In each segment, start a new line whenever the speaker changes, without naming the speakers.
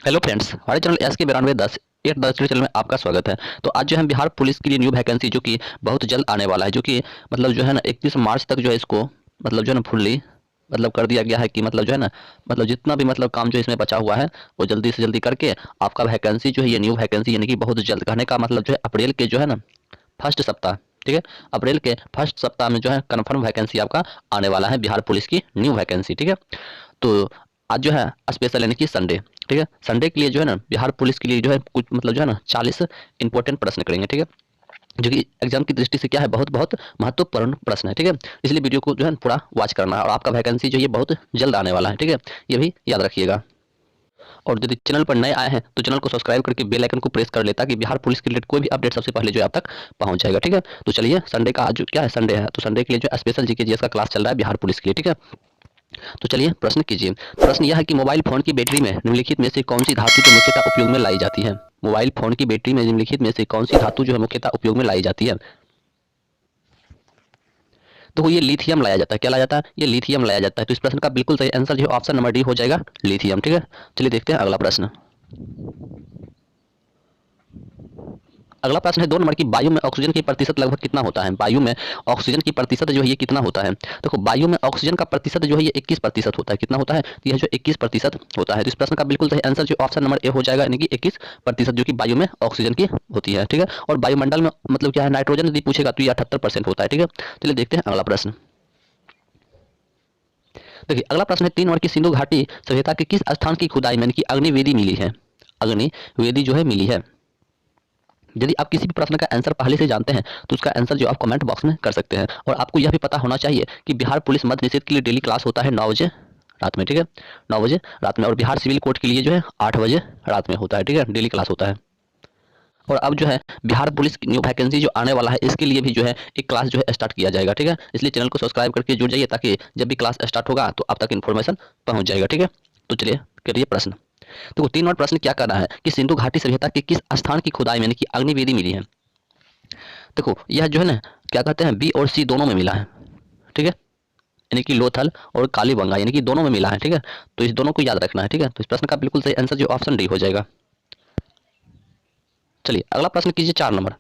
Hello friends, हमारे channel S के 9210 at the channel में आपका स्वागत है। तो आज जो है बिहार पुलिस के लिए न्यू वैकेंसी जो कि बहुत जल्द आने वाला है, जो कि मतलब जो है ना 31 मार्च तक जो है इसको मतलब जो है ना फुल्ली मतलब कर दिया गया है कि मतलब जो है ना मतलब जितना भी मतलब काम जो इसमें बचा हुआ है वो जल्दी से जल्दी करके आपका वैकेंसी जो है ये न्यू वैकेंसी यानी कि बहुत जल्द कहने का मतलब जो है अप्रैल के जो है ना फर्स्ट सप्ताह, ठीक है, अप्रैल के फर्स्ट सप्ताह में जो है कन्फर्म वैकेंसी आपका आने वाला है, बिहार पुलिस की न्यू वैकेंसी, ठीक है। तो आज जो है स्पेशल यानी कि संडे, ठीक है, संडे के लिए जो है ना बिहार पुलिस के लिए जो है कुछ मतलब जो है ना 40 इंपॉर्टेंट प्रश्न करेंगे, ठीक है, जो कि एग्जाम की दृष्टि से क्या है बहुत बहुत महत्वपूर्ण प्रश्न है, ठीक है। इसलिए वीडियो को जो है पूरा वॉच करना है और आपका वैकेंसी जो है ये बहुत जल्द आने वाला है, ठीक है, ये भी याद रखिएगा। और यदि चैनल पर नए आए हैं तो चैनल को सब्सक्राइब करके बेल आइकन को प्रेस कर ले ताकि बिहार पुलिस के रिलेटेड कोई भी अपडेट सबसे पहले जो है आप तक पहुंच जाएगा, ठीक है। तो चलिए, संडे का आज जो क्या है, संडे है, तो संडे के लिए जो स्पेशल जीके जीएस का क्लास चल रहा है बिहार पुलिस के लिए, ठीक है। तो चलिए प्रश्न कीजिए। प्रश्न यह है कि मोबाइल फोन की बैटरी में निम्नलिखित में से कौन सी धातु जो मुख्यतः उपयोग में लाई जाती है। मोबाइल फोन की बैटरी में निम्नलिखित में से कौन सी धातु जो है मुख्यतः उपयोग में लाई जाती है। तो ये लिथियम लाया जाता है। क्या लाया जाता है? ये लिथियम लाया जाता है। तो इस प्रश्न का बिल्कुल सही आंसर जो ऑप्शन नंबर डी हो जाएगा, लिथियम, ठीक है। चलिए देखते हैं अगला प्रश्न। अगला प्रश्न है 2 नंबर की, वायु में ऑक्सीजन की प्रतिशत लगभग कितना होता है। वायु में ऑक्सीजन की प्रतिशत जो है ये कितना होता है। देखो, वायु में ऑक्सीजन का प्रतिशत जो है ये 21% होता है। कितना होता है? तो यह जो 21% होता है। तो इस प्रश्न का बिल्कुल सही आंसर जो ऑप्शन नंबर ए हो जाएगा, यानी कि 21% जो कि वायु में ऑक्सीजन की होती है, ठीक है। और वायुमंडल में मतलब क्या है, नाइट्रोजन यदि पूछेगा तो ये 78% होता है, ठीक है। चलिए देखते हैं अगला प्रश्न। देखिए अगला प्रश्न है 3 नंबर की, सिंधु घाटी सभ्यता के किस स्थान की खुदाई में यानी कि अग्निवेदी मिली है। अग्निवेदी जो है मिली है। यदि आप किसी भी प्रश्न का आंसर पहले से जानते हैं तो उसका आंसर जो आप कमेंट बॉक्स में कर सकते हैं। और आपको यह भी पता होना चाहिए कि बिहार पुलिस मद्य निषेध के लिए डेली क्लास होता है 9 बजे रात में, ठीक है, 9 बजे रात में। और बिहार सिविल कोर्ट के लिए जो है 8 बजे रात में होता है, ठीक है, डेली क्लास होता है। और अब जो है बिहार पुलिस की न्यू वैकेंसी जो आने वाला है इसके लिए भी जो है एक क्लास जो है स्टार्ट किया जाएगा, ठीक है। इसलिए चैनल को सब्सक्राइब करके जुड़ जाइए ताकि जब भी क्लास स्टार्ट होगा तो आप तक इन्फॉर्मेशन पहुंच जाएगा, ठीक है। तो चलिए करिए प्रश्न। तो 3 नंबर प्रश्न क्या कर रहा है कि सिंधु घाटी सभ्यता के किस स्थान की खुदाई में यानी कि अग्निवेदी मिली है। देखो यह जो है ना क्या कहते हैं, बी और सी दोनों में मिला है, ठीक है, यानी कि लोथल और कालीबंगा यानी कि दोनों में मिला है, ठीक है। तो इस दोनों को याद रखना है, ठीक है। तो इस प्रश्न का बिल्कुल सही आंसर जो ऑप्शन डी हो जाएगा। चलिए अगला प्रश्न कीजिए 4 नंबर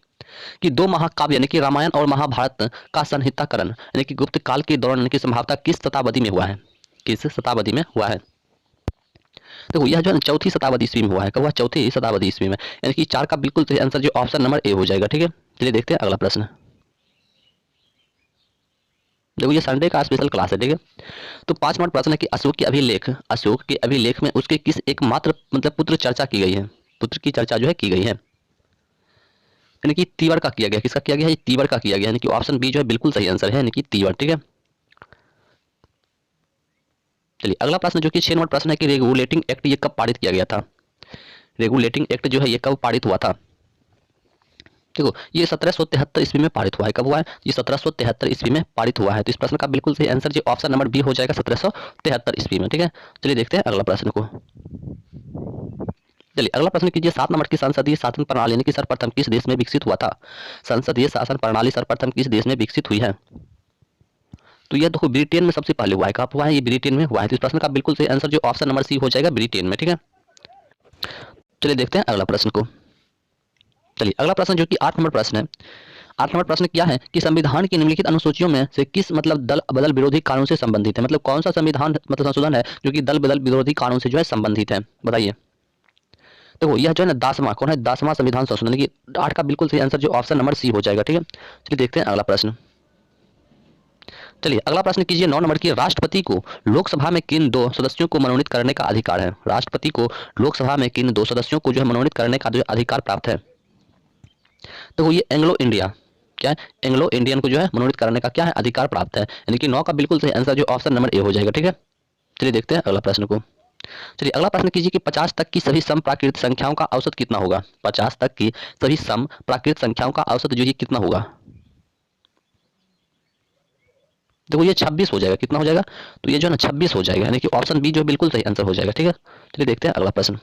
कि 2 महाकाव्य यानी कि रामायण और महाभारत का संहिताकरण यानी कि गुप्त काल के दौरान यानी कि संभवतः किस शताब्दी में हुआ है। किस शताब्दी में हुआ है। देखो यह जो है 4वीं शताब्दी ईस्वी में हुआ है। कब हुआ? 4वीं शताब्दी ईस्वी में, यानी कि 4 का बिल्कुल सही आंसर जो ऑप्शन नंबर ए हो जाएगा, ठीक है। चलिए देखते हैं अगला प्रश्न। देखो ये संडे का स्पेशल क्लास है, ठीक है। तो 5 नंबर प्रश्न है कि अशोक के अभिलेख में उसके किस एकमात्र मतलब पुत्र चर्चा की गई है। पुत्र की चर्चा जो है की गई है, यानी कि तीवर का किया गया। किसका किया गया है? तीवर का किया गया, यानी कि ऑप्शन बी जो है बिल्कुल सही आंसर है, यानी कि तीवर, ठीक है। चलिए अगला प्रश्न जो कि 6 नंबर प्रश्न है कि रेगुलेटिंग एक्ट ये कब पारित किया गया था। रेगुलेटिंग एक्ट जो है ये कब पारित हुआ था। देखो ये 1773 ईस्वी में पारित हुआ है। कब हुआ है? ये 1773 ईस्वी में पारित हुआ है। तो इस प्रश्न का बिल्कुल सही आंसर जो ऑप्शन नंबर बी हो जाएगा, 1773 ईस्वी में, ठीक है। चलिए देखते हैं अगला प्रश्न को। चलिए अगला प्रश्न कीजिए 7 नंबर की, संसदीय शासन प्रणाली यानी कि सर्वप्रथम किस देश में विकसित हुआ था। संसदीय शासन प्रणाली सर्वप्रथम किस देश में विकसित हुई है। तो यह देखो ब्रिटेन में सबसे पहले हुआ है। कहाँ हुआ है? ये ब्रिटेन में हुआ है। तो इस प्रश्न का बिल्कुल सही आंसर जो ऑप्शन नंबर सी हो जाएगा, ब्रिटेन में, ठीक है। चलिए देखते हैं अगला प्रश्न को। चलिए अगला प्रश्न जो कि 8 नंबर प्रश्न है। 8 नंबर प्रश्न क्या है कि संविधान की निम्नलिखित अनुसूचियों में से किस मतलब दल बदल विरोधी कानून से संबंधित है। मतलब कौन सा संविधान मतलब संशोधन है जो कि दल बदल विरोधी कानून से जो है संबंधित है, बताइए। देखो यह जो है ना 10वां कौन है? 10वां संविधान संशोधन की 8 का बिल्कुल सही आंसर जो ऑप्शन नंबर सी हो जाएगा, ठीक है। चलिए देखते हैं अगला प्रश्न। चलिए अगला प्रश्न कीजिए 9 नंबर की, राष्ट्रपति को लोकसभा में किन 2 सदस्यों को मनोनीत करने का अधिकार है। राष्ट्रपति को लोकसभा में किन 2 सदस्यों को जो है मनोनीत करने का जो अधिकार प्राप्त है। देखो ये एंग्लो इंडिया क्या है, एंग्लो इंडियन को जो है मनोनीत करने का क्या है, अधिकार प्राप्त है, यानी कि 9 का बिल्कुल सही आंसर जो ऑप्शन नंबर ए हो जाएगा, ठीक है। चलिए देखते हैं अगला प्रश्न को। चलिए अगला प्रश्न कीजिए कि 50 तक की सभी सम प्राकृत संख्याओं का औसत कितना होगा। 50 तक की सभी सम प्राकृत संख्याओं का औसत जो है कितना होगा। देखो ये 26 हो जाएगा। कितना हो जाएगा? तो ये जो है ना 26 हो जाएगा, यानी कि ऑप्शन बी जो बिल्कुल सही आंसर हो जाएगा, ठीक है। चलिए देखते हैं अगला प्रश्न।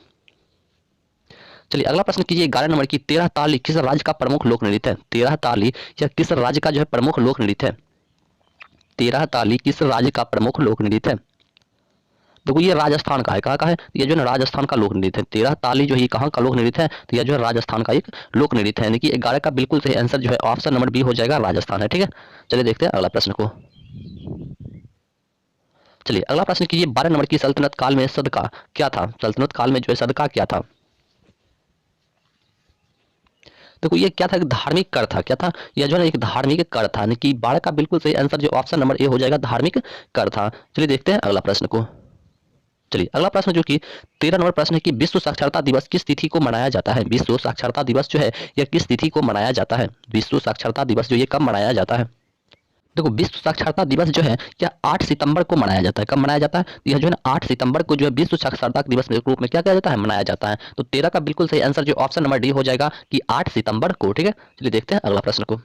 चलिए अगला प्रश्न कीजिए 11 नंबर की, 13 ताली किस राज्य का प्रमुख लोक नृत्य है। 13 ताली या किस राज्य का जो है प्रमुख लोक नृत्य है। 13 ताली किस राज्य का प्रमुख लोक नृत्य है। देखो ये राजस्थान का है, कहाँ का है, ये जो है ना राजस्थान का लोक नृत्य है। 13 ताली जो है कहाँ का लोक नृत्य है, तो यह जो है राजस्थान का एक लोक नृत्य है, यानी कि 11 का बिल्कुल सही आंसर जो है ऑप्शन नंबर बी हो जाएगा, राजस्थान है। ठीक है, चलिए देखते हैं अगला प्रश्न को। चलिए अगला प्रश्न कीजिए, 12 नंबर की सल्तनत काल में सदका क्या था, सल्तनत काल में जो है सदका क्या था। देखो ये क्या था, एक धार्मिक कर था, क्या था, यह जो है एक धार्मिक कर था, यानी कि 12 का बिल्कुल सही आंसर जो ऑप्शन नंबर ए हो जाएगा, धार्मिक कर था। चलिए देखते हैं अगला प्रश्न को। चलिए अगला प्रश्न जो कि 13 नंबर प्रश्न है कि विश्व साक्षरता दिवस किस तिथि को मनाया जाता है। विश्व साक्षरता दिवस जो है यह किस तिथि को मनाया जाता है। विश्व साक्षरता दिवस जो ये कब मनाया जाता है। देखो विश्व साक्षरता दिवस जो है यह 8 सितंबर को मनाया जाता है। कब मनाया जाता है, यह जो है ना 8 सितंबर को जो है विश्व साक्षरता दिवस के रूप में क्या किया जाता है, मनाया जाता है। तो 13 का बिल्कुल सही आंसर जो ऑप्शन नंबर डी हो जाएगा कि 8 सितंबर को। ठीक है, चलिए देखते हैं अगला प्रश्न को।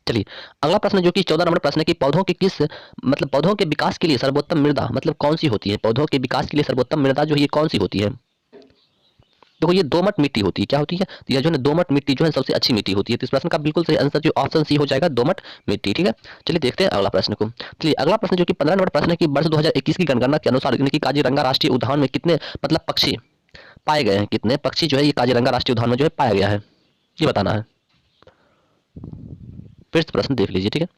चलिए अगला प्रश्न जो कि 14 नंबर प्रश्न है कि पौधों के किस मतलब पौधों के विकास के लिए सर्वोत्तम मृदा मतलब कौन सी होती है। पौधों के विकास के लिए सर्वोत्तम मृदा जो है ये कौन सी होती है। देखो ये दोमट मिट्टी होती है, क्या होती है, तो यह जो है दोमट मिट्टी जो है सबसे अच्छी मिट्टी होती है। तो इस प्रश्न का बिल्कुल सही आंसर जो ऑप्शन सी हो जाएगा, दोमट मिट्टी। ठीक है, चलिए देखते हैं अगला प्रश्न को। चलिए अगला प्रश्न जो कि 15 नंबर प्रश्न है कि वर्ष 2021 की जनगणना के अनुसार यानी कि काजीरंगा राष्ट्रीय उद्यान में कितने मतलब पक्षी पाए गए हैं, कितने पक्षी जो है ये काजीरंगा राष्ट्रीय उद्यान में जो है पाया गया है, ये बताना है। फिर से प्रश्न देख लीजिए। ठीक है,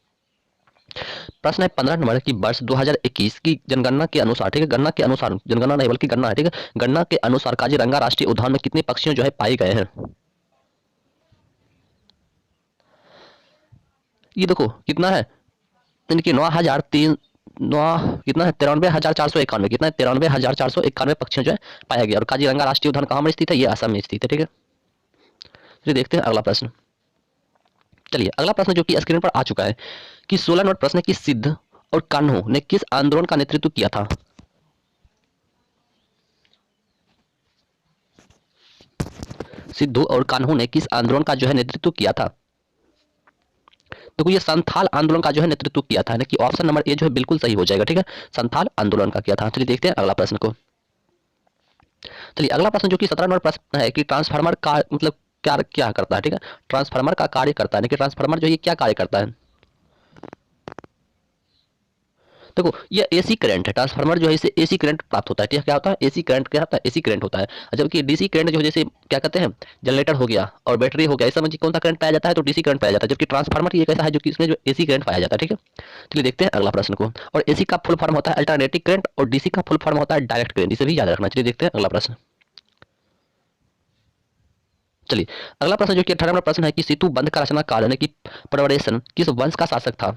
प्रश्न है 15 नंबर की वर्ष 2021 की जनगणना के अनुसार, ठीक है, गणना के अनुसार, जनगणना नहीं बल्कि गणना है, ठीक है, गणना के अनुसार काजीरंगा राष्ट्रीय उद्यान में कितने पक्षियों जो है पाए गए हैं। ये देखो कितना है, इनकी 9,003 नौ कितना है 93,491, कितना है 93,491 पक्षियों जो है पाया गया। और काजीरंगा राष्ट्रीय उद्यान कहाँ में स्थित है, ये असम में स्थित है। ठीक है, चलिए देखते हैं अगला प्रश्न। चलिए अगला प्रश्न जो कि स्क्रीन पर आ चुका है कि 16 नंबर प्रश्न की सिद्ध और कान्हू ने किस आंदोलन का नेतृत्व किया था। सिद्धू और कान्हू ने किस आंदोलन का जो है नेतृत्व किया था। देखो ये संथाल आंदोलन का जो है नेतृत्व किया था, कि ऑप्शन नंबर ए जो है बिल्कुल सही हो जाएगा। ठीक है, संथाल आंदोलन का किया था। चलिए देखते हैं अगला प्रश्न को। चलिए अगला प्रश्न जो कि 17 नंबर प्रश्न है कि ट्रांसफार्मर का मतलब क्या क्या करता है। ठीक है, ट्रांसफार्मर का कार्य करता है, कि ट्रांसफार्मर जो है क्या कार्य करता है। देखो ये एसी करंट है, ट्रांसफार्मर जो है इसे एसी करंट प्राप्त होता है। ठीक है, क्या होता है, एसी करंट, क्या होता है, एसी करंट होता है। जबकि डीसी करंट जो जैसे क्या कहते हैं, जनरेटर हो गया और बैटरी हो गया, इस समय कौन सा करंट पाया जाता है, तो डीसी करंट पाया जाता है। जबकि ट्रांसफार्मर ये कैसा है जो कि इसमें जो एसी करंट पाया जाता है। ठीक है, चलिए देखते हैं अगला प्रश्न को। और एसी का फुल फॉर्म होता है अल्टरनेटिव करंट और डीसी का फुल फॉर्म होता है डायरेक्ट करंट, इसे भी याद रखना। चलिए देखते हैं अगला प्रश्न। चलिए अगला प्रश्न जो कि 18 नंबर प्रश्न है कि सेतु बंध का रचना काल यानी कि प्रवरेशन किस वंश का शासक था।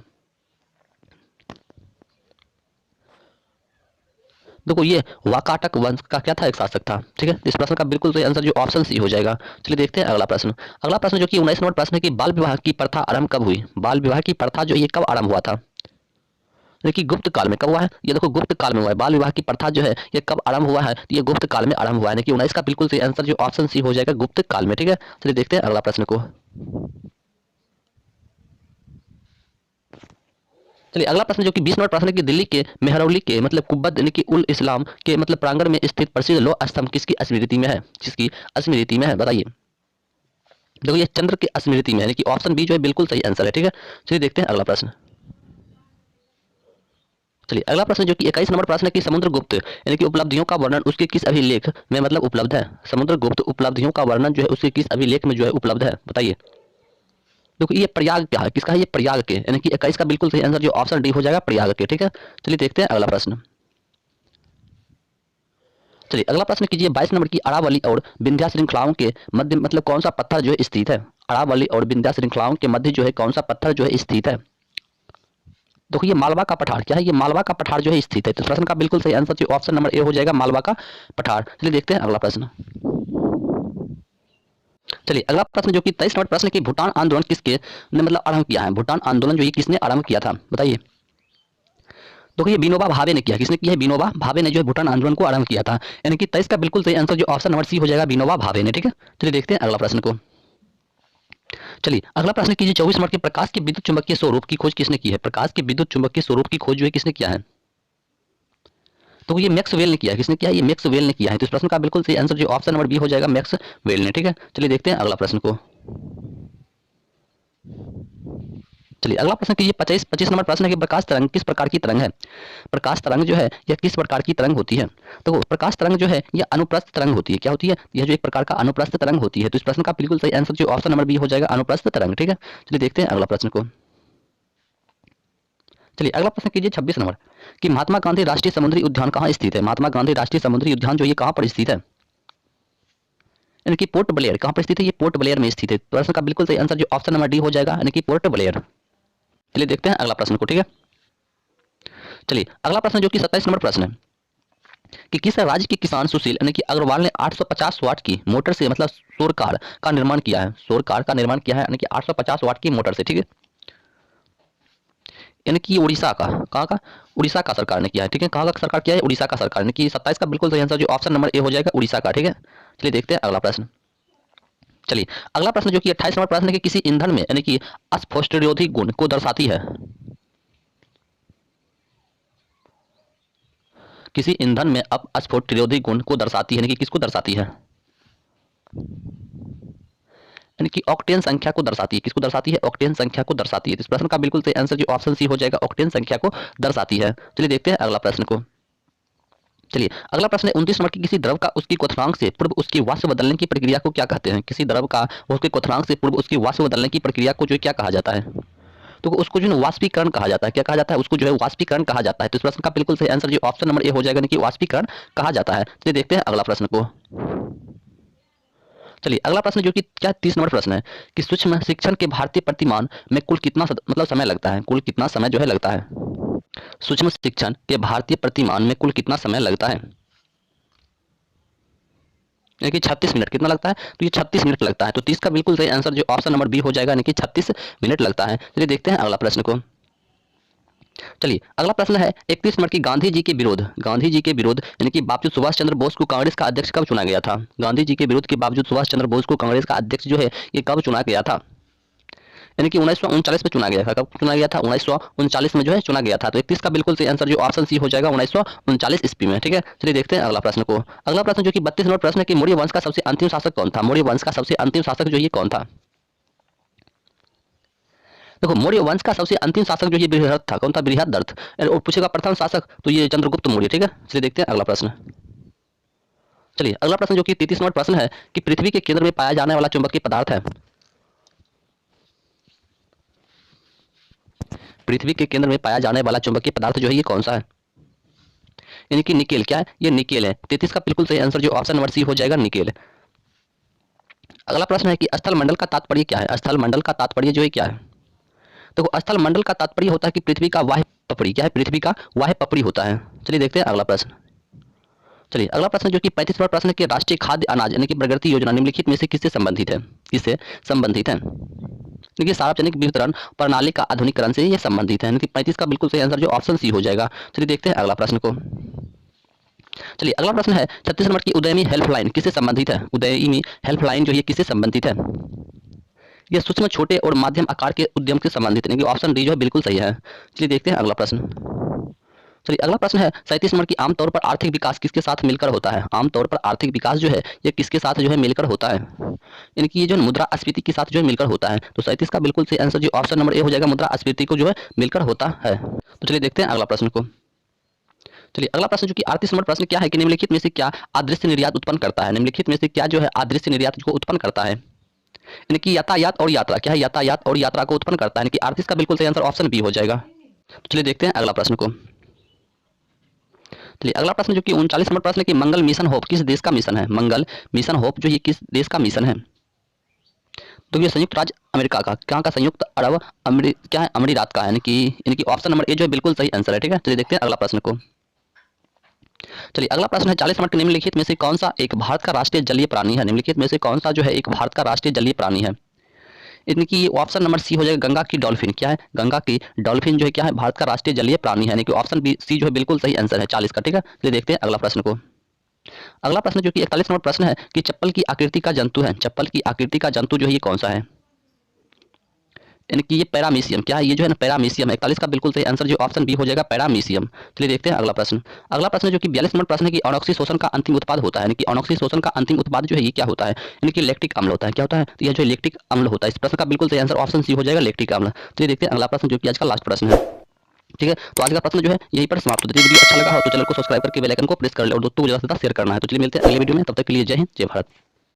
देखो ये वाकाटक वंश का क्या था, एक शासक था। ठीक है, इस प्रश्न का बिल्कुल सही आंसर जो ऑप्शन सी हो जाएगा। चलिए देखते हैं अगला प्रश्न। अगला प्रश्न जो कि 19 नंबर प्रश्न है कि बाल विवाह की प्रथा आरंभ कब हुई। बाल विवाह की प्रथा जो ये कब आरंभ हुआ था। देखिए गुप्त काल में कब हुआ है, ये देखो गुप्त काल में हुआ है। बाल विवाह की प्रथा जो है ये कब आरंभ हुआ है, तो ये गुप्त काल में आरंभ हुआ है, कि 19 का बिल्कुल सही आंसर जो ऑप्शन सी हो जाएगा, गुप्त काल में। ठीक है, चलिए देखते हैं अगला प्रश्न को। चलिए अगला प्रश्न जो कि 20 नंबर प्रश्न है कि दिल्ली के मेहरौली के मतलब कुब्बत यानी कि उल इस्लाम के मतलब प्रांगण में स्थित प्रसिद्ध लौह स्तंभ किसकी स्मृति में है, किसकी स्मृति में है, बताइए। देखो ये चंद्र की स्मृति में है, कि ऑप्शन बी जो है बिल्कुल सही आंसर है। ठीक है, चलिए देखते हैं अगला प्रश्न। चलिए अगला प्रश्न जो कि 21 नंबर प्रश्न है कि समुद्रगुप्त यानी कि उपलब्धियों का वर्णन उसके किस अभिलेख में मतलब उपलब्ध है। समुद्रगुप्त उपलब्धियों का वर्णन जो है उसके किस अभिलेख में जो है उपलब्ध है, बताइए। देखो ये प्रयाग क्या है, किसका है, ये प्रयाग के, यानी कि 21 का बिल्कुल सही आंसर जो ऑप्शन डी हो जाएगा, प्रयाग के। ठीक है, चलिए देखते हैं अगला प्रश्न। चलिए अगला प्रश्न कीजिए 22 नंबर की अरावली और विंध्या श्रृंखलाओं के मध्य मतलब कौन सा पत्थर जो है स्थित है। अरावली और विंध्या श्रृंखलाओं के मध्य जो है कौन सा पत्थर जो है स्थित है। देखो ये मालवा का पठार, क्या है, ये मालवा का पठार जो है स्थित है। तो प्रश्न का बिल्कुल सही आंसर जो ऑप्शन नंबर ए हो जाएगा, मालवा का पठार। चलिए देखते हैं अगला प्रश्न। चलिए अगला प्रश्न जो कि 23 नंबर प्रश्न की भूटान आंदोलन किसके ने मतलब आरंभ किया है। भूटान आंदोलन जो ये किसने आरंभ किया था, बताइए। देखो ये विनोबा भावे ने किया, किसने किया है, विनोबा भावे ने जो है भूटान आंदोलन को आरंभ किया था। यानी कि 23 का बिल्कुल सही आंसर जो ऑप्शन नंबर सी हो जाएगा, विनोबा भावे ने। ठीक है, चलिए देखते हैं अगला प्रश्न को। चलिए अगला प्रश्न कीजिए 24 नंबर के प्रकाश के विद्युत चुंबकीय स्वरूप की खोज किसने की है। प्रकाश के विद्युत चुंबकीय स्वरूप की खोज जो है किसने किया है। तो ये मैक्सवेल ने किया है, किसने किया है, ये मैक्सवेल ने किया है। तो इस प्रश्न का बिल्कुल सही आंसर जो ऑप्शन नंबर बी हो जाएगा, मैक्सवेल ने। ठीक है, चलिए देखते हैं अगला प्रश्न को। चलिए अगला प्रश्न कीजिए 25 नंबर प्रश्न है कि प्रकाश तरंग किस प्रकार की तरंग है। प्रकाश तरंग जो है यह किस प्रकार की तरंग होती है। तो प्रकाश तरंग जो है यह अनुप्रस्थ तरंग होती है। क्या होती है, यह जो एक प्रकार का अनुप्रस्थ तरंग होती है। तो इस प्रश्न का बिल्कुल सही आंसर जो ऑप्शन नंबर बी हो जाएगा, अनुप्रस्थ तरंग। ठीक है, चलिए देखते हैं अगला प्रश्न को। चलिए अगला प्रश्न कीजिए 26 नंबर कि महात्मा गांधी राष्ट्रीय समुद्री उद्यान कहाँ स्थित है। महात्मा गांधी राष्ट्रीय समुद्री उद्यान जो ये कहाँ पर स्थित है, यानी कि पोर्ट ब्लेयर कहाँ पर स्थित है, ये पोर्ट ब्लेयर में स्थित है। प्रश्न का बिल्कुल सही आंसर जो ऑप्शन नंबर डी हो जाएगा, यानी कि पोर्ट ब्लेयर। चलिए देखते हैं अगला प्रश्न को। ठीक है, चलिए अगला प्रश्न जो कि 27 नंबर प्रश्न है कि किस राज्य के किसान सुशील यानी कि अग्रवाल ने 850 वाट की मोटर से मतलब सौर कार का निर्माण किया है। सौर कार का निर्माण किया है यानी कि 850 वाट की मोटर से। ठीक है, यानी कि उड़ीसा का, कहाँ का, उड़ीसा का सरकार ने किया है। ठीक है, कहाँ का सरकार किया है, उड़ीसा का सरकार ने। कि 27 का बिल्कुल सही आंसर जो ऑप्शन नंबर ए हो जाएगा, उड़ीसा का। ठीक है, चलिए देखते हैं अगला प्रश्न। चलिए अगला प्रश्न जो कि 28 नंबर प्रश्न है कि किसी ईंधन में यानी कि अस्फोटरोधी गुण को दर्शाती है। किसी ईंधन में अब अस्फोटरोधी गुण को दर्शाती है, यानी कि किसको दर्शाती है, यानी कि ऑक्टेन संख्या को दर्शाती है। किसको दर्शाती है, ऑक्टेन संख्या को दर्शाती है। तो इस प्रश्न का बिल्कुल सही आंसर जो ऑप्शन सी हो जाएगा, ऑक्टेन संख्या को दर्शाती है। चलिए देखते हैं अगला प्रश्न को। चलिए अगला प्रश्न है 29 नंबर की किसी द्रव का उसकी क्वथनांक से पूर्व उसकी वाष्प बदलने की प्रक्रिया को क्या कहते हैं। किसी द्रव का उसके क्वथनांक से पूर्व उसकी वाष्प बदलने की प्रक्रिया को जो है क्या कहा जाता है। तो उसको जो है वाष्पीकरण कहा जाता है। क्या कहा जाता है, उसको जो है वाष्पीकरण कहा जाता है। तो इस प्रश्न का बिल्कुल सही आंसर जो ऑप्शन नंबर ए हो जाएगा, यानी कि वाष्पीकरण कहा जाता है। चलिए देखते हैं अगला प्रश्न को। चलिए अगला प्रश्न जो कि क्या 30 नंबर प्रश्न है कि सूक्ष्म शिक्षण के भारतीय प्रतिमान में कुल कितना मतलब समय लगता है। कुल कितना समय जो है लगता है, सूक्ष्म शिक्षण के भारतीय प्रतिमान में कुल कितना समय लगता है, यानी कि 36 मिनट कितना लगता है, तो ये 36 मिनट लगता है। तो 30 का बिल्कुल सही आंसर जो ऑप्शन नंबर बी हो जाएगा, यानी कि 36 मिनट लगता है। चलिए देखते हैं अगला प्रश्न को। चलिए अगला प्रश्न है 31 नंबर की गांधी जी के विरोध, गांधी जी के विरोध यानी कि बावजूद सुभाष चंद्र बोस को कांग्रेस का अध्यक्ष कब चुना गया था। गांधी जी के विरोध के बावजूद सुभाष चंद्र बोस को कांग्रेस का अध्यक्ष जो है ये कब चुना गया था, यानी कि 1939 में चुना गया था। कब चुना गया था, 1939 में जो है चुना गया था। तो 31 का बिल्कुल सही आंसर जो ऑप्शन सी हो जाएगा, 1939 ईस्वी में। ठीक है, चलिए देखते हैं अगला प्रश्न को। अगला प्रश्न जो कि 32 नंबर प्रश्न है कि मौर्य वंश का सबसे अंतिम शासक कौन था। मौर्य वंश का सबसे अंतिम शासक जो ये कौन था। देखो मौर्य वंश का सबसे अंतिम शासक जो ये बृहद था, कौन था, बृहदर्थ। और पूछेगा प्रथम शासक तो ये चंद्रगुप्त मौर्य। ठीक है, चलिए देखते हैं अगला प्रश्न। चलिए अगला प्रश्न जो कि 33 नंबर प्रश्न है कि पृथ्वी के केंद्र में पाया जाने वाला चुंबकीय पदार्थ है। पृथ्वी के केंद्र में पाया जाने वाला चुंबकीय पदार्थ जो है ये कौन सा है, यानी कि निकेल। क्या है, ये निकेल है। 33 का बिल्कुल सही आंसर जो ऑप्शन नंबर सी हो जाएगा, निकेल। अगला प्रश्न है कि स्थल मंडल का तात्पर्य क्या है। स्थल मंडल का तात्पर्य जो है क्या है। तो स्थल मंडल का तात्पर्य होता है कि पृथ्वी का वाह्य पपड़ी। क्या है, पृथ्वी का वाह्य पपड़ी होता है। चलिए देखते हैं अगला प्रश्न। चलिए अगला प्रश्न जो कि 35वां प्रश्न है कि राष्ट्रीय खाद्य अनाज यानी कि प्रगति योजना निम्नलिखित में से किससे संबंधित है। किससे संबंधित है, देखिए सार्वजनिक वितरण प्रणाली का आधुनिकीकरण से ये संबंधित है। यानी कि 35 का बिल्कुल सही आंसर जो ऑप्शन सी हो जाएगा। चलिए देखते हैं अगला प्रश्न को। चलिए अगला प्रश्न है 36 नंबर की उदयमी हेल्पलाइन किससे संबंधित है। उदयमी हेल्पलाइन जो है किससे संबंधित है, ये सूक्ष्म छोटे और माध्यम आकार के उद्यम से संबंधित है। ऑप्शन डी जो है बिल्कुल सही है। चलिए देखते हैं अगला प्रश्न। चलिए अगला प्रश्न है 37 नंबर की आमतौर पर आर्थिक विकास किसके साथ मिलकर होता है। आमतौर पर आर्थिक विकास जो है ये किसके साथ जो है मिलकर होता है, यानी कि ये जो मुद्रास्फीति के साथ जो है मिलकर होता है। तो 37 का बिल्कुल सही आंसर जो ऑप्शन नंबर ए हो जाएगा, मुद्रास्फीति को जो है मिलकर होता है। तो चलिए देखते हैं अगला प्रश्न को। चलिए अगला प्रश्न जो कि 38 नंबर प्रश्न क्या है कि निम्नलिखित में से क्या अदृश्य निर्यात उत्पन्न करता है। निम्नलिखित में से क्या जो है अदृश्य निर्यात को उत्पन्न करता है, यानी कि यातायात और यात्रा। क्या है, यातायात और यात्रा को उत्पन्न करता है। यानी कि 38 का बिल्कुल सही आंसर ऑप्शन बी हो जाएगा। तो चलिए देखते हैं अगला प्रश्न को। चलिए अगला प्रश्न जो कि 39 नंबर प्रश्न है कि मंगल मिशन होप किस देश का मिशन है। मंगल मिशन होप जो ये किस देश का मिशन है, तो ये संयुक्त राज्य अमेरिका का, क्या का, संयुक्त अरब क्या है, अमीरात का है। यानी कि ऑप्शन नंबर ए जो है बिल्कुल सही आंसर है। ठीक है, चलिए देखते हैं अगला प्रश्न को। चलिए अगला प्रश्न है 40 नंबर के निम्नलिखित में से कौन सा एक भारत का राष्ट्रीय जलीय प्राणी है। निम्नलिखित में से कौन सा जो है एक भारत का राष्ट्रीय जलीय प्राणी है, यानी कि ऑप्शन नंबर सी हो जाएगा, गंगा की डॉल्फिन। क्या है, गंगा की डॉल्फिन जो है क्या है भारत का राष्ट्रीय जलीय प्राणी है। यानी कि ऑप्शन बी सी जो है बिल्कुल सही आंसर है 40 का। ठीक है, चलिए देखते हैं अगला प्रश्न को। अगला प्रश्न जो कि 41 नंबर प्रश्न है कि चप्पल की आकृति का जंतु है, चप्पल की आकृति का जंतु जो है ये कौन सा है, यानी कि ये पैरामीशियम क्या है, ये जो है ना पैरामीशियम है। 41 का बिल्कुल सही आंसर जो ऑप्शन बी हो जाएगा पैरामीशियम। चलिए देखते हैं अगला प्रश्न। अगला प्रश्न जो कि 42 नंबर प्रश्न है कि अनॉक्सी शोषण का अंतिम उत्पाद होता है, यानी कि अनॉक्सी शोषण का अंतिम उत्पाद जो है ये क्या होता है, यानी कि लैक्टिक अम्ल होता है। क्या होता है, तो यह जो लैक्टिक अम्ल होता है। इस प्रश्न का बिल्कुल सही आंसर ऑप्शन सी हो जाएगा लैक्टिक अम्ल। चलिए देखते हैं अगला प्रश्न जो कि आज का लास्ट प्रश्न है। ठीक है, तो आज का प्रश्न जो है यहीं पर समाप्त होता है। वीडियो अच्छा लगा हो तो चैनल को सब्सक्राइब करके बेल आइकन को प्रेस कर ले और दोस्तों को ज्यादा से ज्यादा शेयर करना है। तो चलिए मिलते हैं अगले वीडियो में, तब तक के लिए जय हिंद जय भारत।